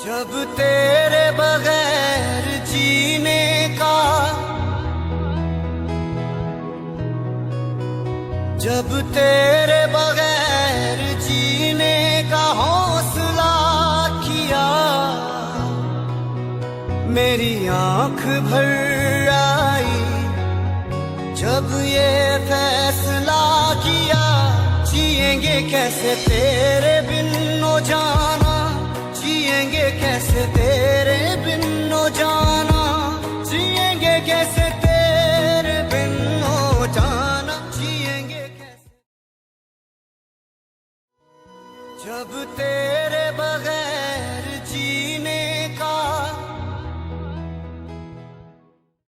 जब तेरे बगैर जीने का, जब तेरे बगैर जीने का हौसला किया, मेरी आंख भर आई जब ये फैसला किया। जिएंगे कैसे तेरे बिन ओ जाना, जिएंगे कैसे तेरे बिन ओ जाना, जिएंगे कैसे तेरे बिन ओ जाना, जिएंगे कैसे। जब तेरे